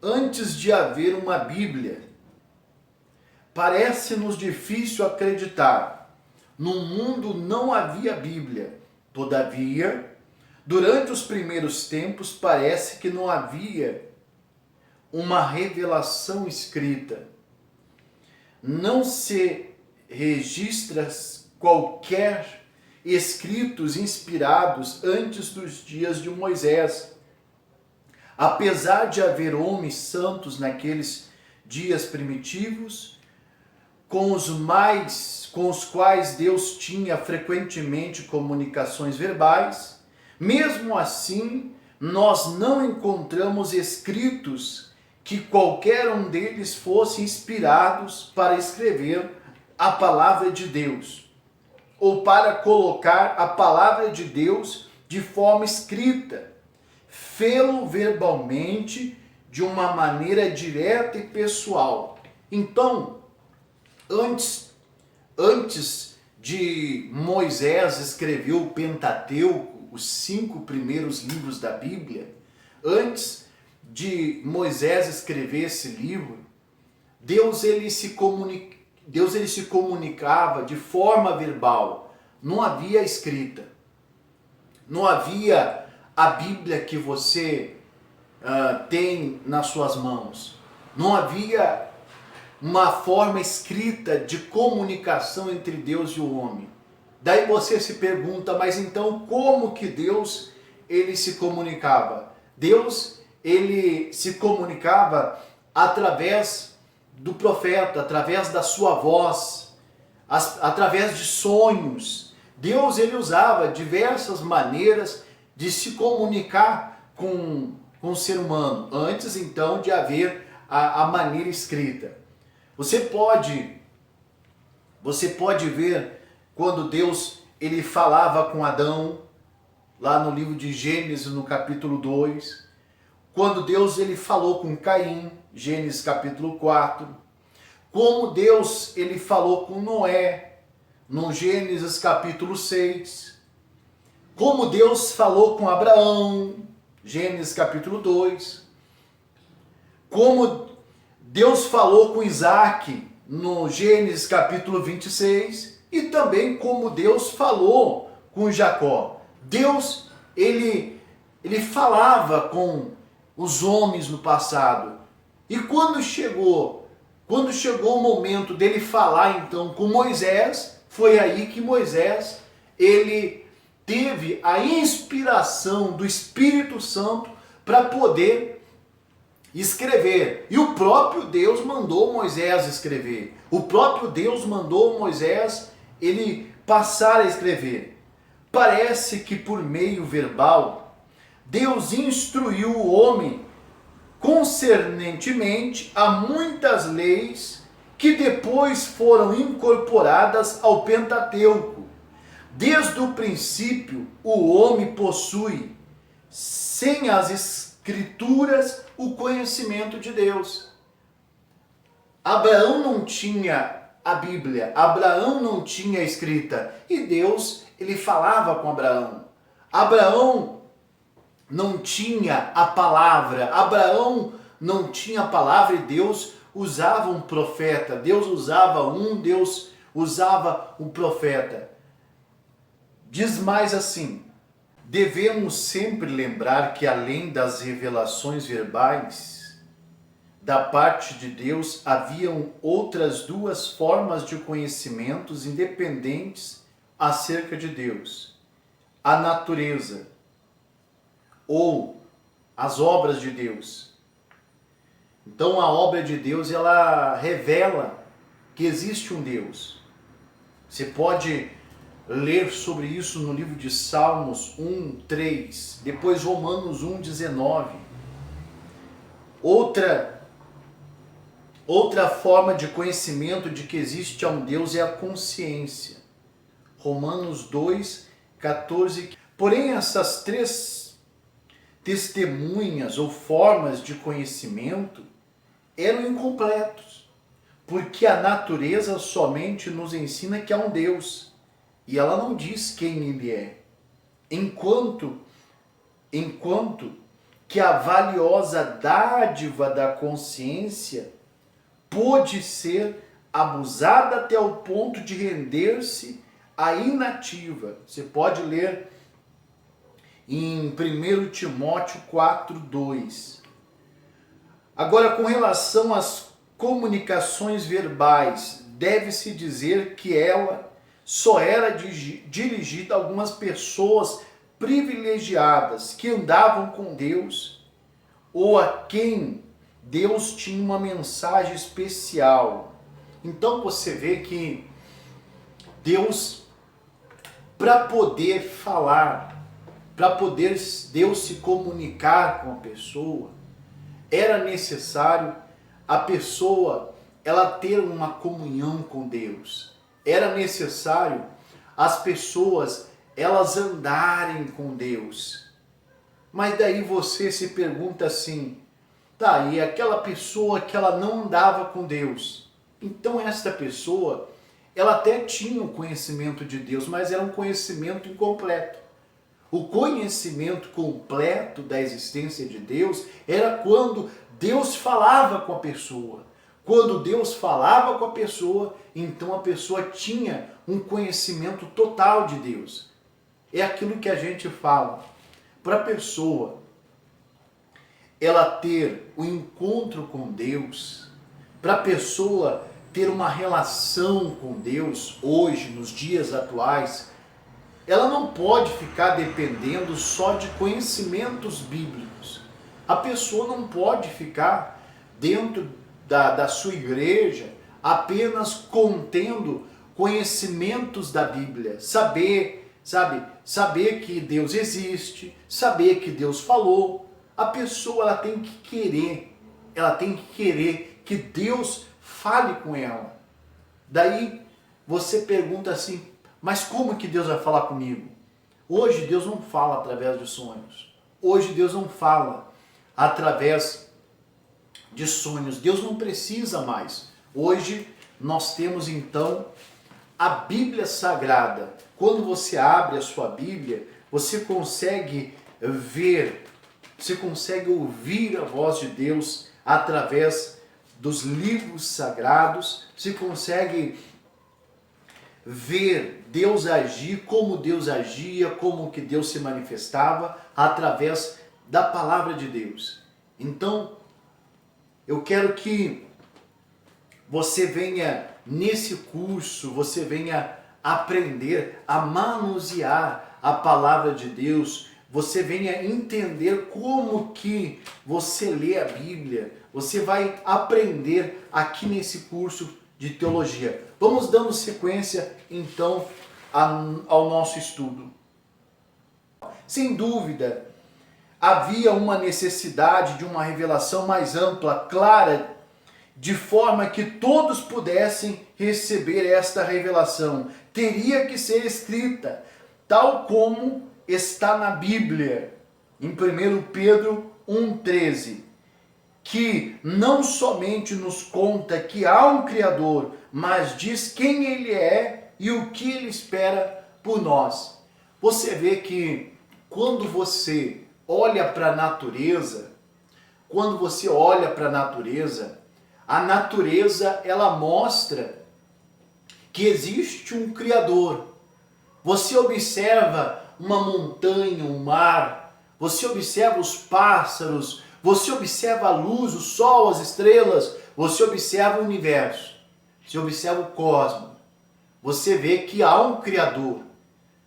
Antes de haver uma Bíblia, parece-nos difícil acreditar. No mundo não havia Bíblia. Todavia, durante os primeiros tempos, parece que não havia uma revelação escrita. Não se registra qualquer escritos inspirados antes dos dias de Moisés. Apesar de haver homens santos naqueles dias primitivos, com os quais Deus tinha frequentemente comunicações verbais, mesmo assim, nós não encontramos escritos que qualquer um deles fosse inspirados para escrever a palavra de Deus, ou para colocar a palavra de Deus de forma escrita, fê-lo verbalmente de uma maneira direta e pessoal. Então, antes de Moisés escrever o Pentateuco, os 5 primeiros livros da Bíblia, antes de Moisés escrever esse livro, Deus ele se comunicava de forma verbal. Não havia escrita. Não havia a Bíblia que você tem nas suas mãos. Não havia uma forma escrita de comunicação entre Deus e o homem. Daí você se pergunta, mas então como que Deus ele se comunicava? Deus ele se comunicava através do profeta, através da sua voz, através de sonhos. Deus ele usava diversas maneiras de se comunicar com o ser humano, antes então de haver a maneira escrita. Você pode ver quando Deus ele falava com Adão, lá no livro de Gênesis, no capítulo 2, quando Deus ele falou com Caim, Gênesis capítulo 4, como Deus ele falou com Noé, no Gênesis capítulo 6, como Deus falou com Abraão, Gênesis capítulo 2, como Deus falou com Isaac, no Gênesis capítulo 26, e também como Deus falou com Jacó. Deus, ele falava com os homens no passado. E quando chegou o momento dele falar então com Moisés, foi aí que Moisés, ele teve a inspiração do Espírito Santo para poder escrever. E o próprio Deus mandou Moisés escrever. O próprio Deus mandou Moisés ele passar a escrever. Parece que por meio verbal, Deus instruiu o homem concernentemente a muitas leis que depois foram incorporadas ao Pentateuco. Desde o princípio, o homem possui, sem as Escrituras, o conhecimento de Deus. Abraão não tinha a Bíblia, Abraão não tinha a escrita, e Deus, ele falava com Abraão. Abraão não tinha a palavra, Abraão não tinha a palavra, e Deus usava um profeta, Deus usava um profeta. Diz mais assim: devemos sempre lembrar que além das revelações verbais da parte de Deus, haviam outras 2 formas de conhecimentos independentes acerca de Deus: a natureza ou as obras de Deus. Então a obra de Deus, ela revela que existe um Deus. Você pode ler sobre isso no livro de Salmos 1:3, depois Romanos 1:19. Outra forma de conhecimento de que existe um Deus é a consciência. Romanos 2:14. Porém, essas 3 testemunhas ou formas de conhecimento eram incompletos, porque a natureza somente nos ensina que há um Deus, e ela não diz quem ele é. Enquanto que a valiosa dádiva da consciência pôde ser abusada até o ponto de render-se à inativa. Você pode ler em 1 Timóteo 4:2. Agora, com relação às comunicações verbais, deve-se dizer que ela só era dirigida a algumas pessoas privilegiadas que andavam com Deus ou a quem Deus tinha uma mensagem especial. Então você vê que Deus, para poder falar, para poder Deus se comunicar com a pessoa, era necessário a pessoa ela ter uma comunhão com Deus. Era necessário as pessoas elas andarem com Deus. Mas daí você se pergunta assim, tá, e aquela pessoa que ela não andava com Deus? Então esta pessoa, ela até tinha o conhecimento de Deus, mas era um conhecimento incompleto. O conhecimento completo da existência de Deus era quando Deus falava com a pessoa. Quando Deus falava com a pessoa, então a pessoa tinha um conhecimento total de Deus. É aquilo que a gente fala. Para a pessoa ela ter o encontro com Deus, para a pessoa ter uma relação com Deus hoje, nos dias atuais, ela não pode ficar dependendo só de conhecimentos bíblicos. A pessoa não pode ficar dentro da sua igreja apenas contendo conhecimentos da Bíblia. Saber que Deus existe, saber que Deus falou. A pessoa ela tem que querer que Deus fale com ela. Daí você pergunta assim, mas como que Deus vai falar comigo? Hoje Deus não fala através de sonhos. Hoje Deus não fala através de sonhos. Deus não precisa mais. Hoje nós temos então a Bíblia Sagrada. Quando você abre a sua Bíblia, você consegue ver, você consegue ouvir a voz de Deus através dos livros sagrados, você consegue ver Deus agir, como Deus agia, como que Deus se manifestava através da palavra de Deus. Então, eu quero que você venha nesse curso, você venha aprender a manusear a palavra de Deus, você venha entender como que você lê a Bíblia, você vai aprender aqui nesse curso de teologia. Vamos dando sequência então ao nosso estudo. Sem dúvida, havia uma necessidade de uma revelação mais ampla, clara, de forma que todos pudessem receber esta revelação. Teria que ser escrita, tal como está na Bíblia, em 1 Pedro 1,13, que não somente nos conta que há um Criador, mas diz quem Ele é e o que Ele espera por nós. Você vê que quando você olha para a natureza, a natureza ela mostra que existe um Criador. Você observa uma montanha, um mar, você observa os pássaros, você observa a luz, o sol, as estrelas, você observa o universo, você observa o cosmos. Você vê que há um Criador.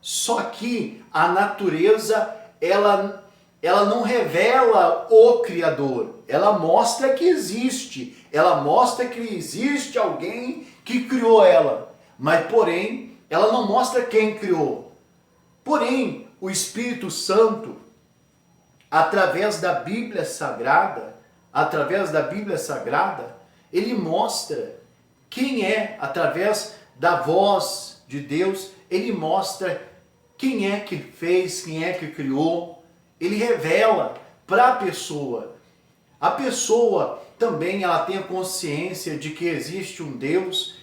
Só que a natureza, ela não revela o Criador. Ela mostra que existe. Ela mostra que existe alguém que criou ela. Mas, porém, ela não mostra quem criou. Porém, o Espírito Santo, através da Bíblia Sagrada, ele mostra quem é, através da voz de Deus, ele mostra quem é que fez, quem é que criou. Ele revela para a pessoa. A pessoa também ela tem a consciência de que existe um Deus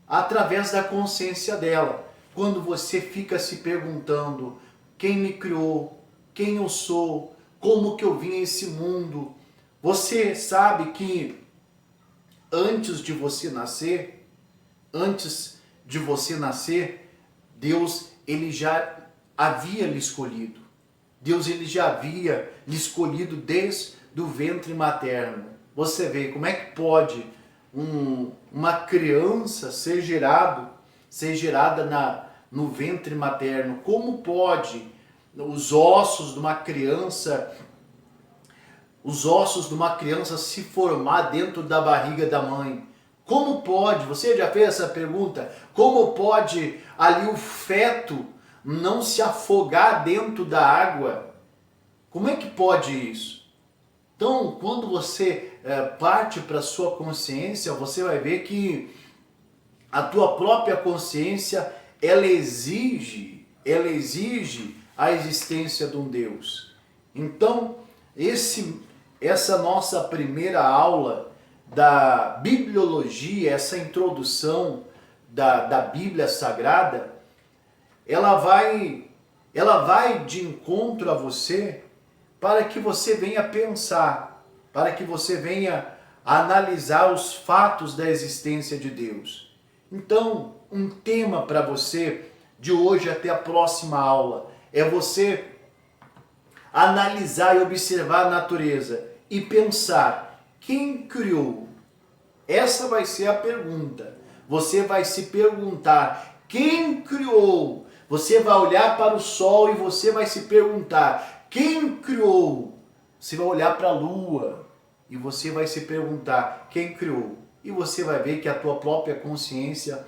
através da consciência dela. Quando você fica se perguntando quem me criou, quem eu sou, como que eu vim a esse mundo. Você sabe que antes de você nascer, Deus ele já havia lhe escolhido. Deus ele já havia lhe escolhido desde o ventre materno. Você vê como é que pode uma criança ser gerada no ventre materno? Como pode os ossos de uma criança se formar dentro da barriga da mãe? Como pode? Você já fez essa pergunta? Como pode ali o feto não se afogar dentro da água? Como é que pode isso? Então, quando você parte para a sua consciência, você vai ver que a tua própria consciência, ela exige a existência de um Deus. Então, essa nossa primeira aula da bibliologia, essa introdução da Bíblia Sagrada, ela vai de encontro a você para que você venha pensar, para que você venha analisar os fatos da existência de Deus. Então, um tema para você de hoje até a próxima aula é você analisar e observar a natureza e pensar: quem criou? Essa vai ser a pergunta. Você vai se perguntar: quem criou? Você vai olhar para o sol e você vai se perguntar: quem criou? Você vai olhar para a lua e você vai se perguntar: quem criou? E você vai ver que a tua própria consciência,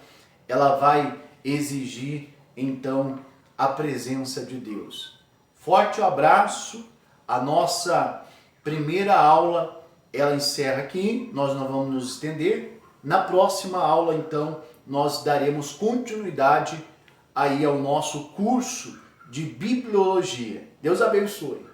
ela vai exigir então a presença de Deus. Forte abraço. A nossa primeira aula, ela encerra aqui. Nós não vamos nos estender. Na próxima aula, então, nós daremos continuidade aí ao nosso curso de bibliologia. Deus abençoe.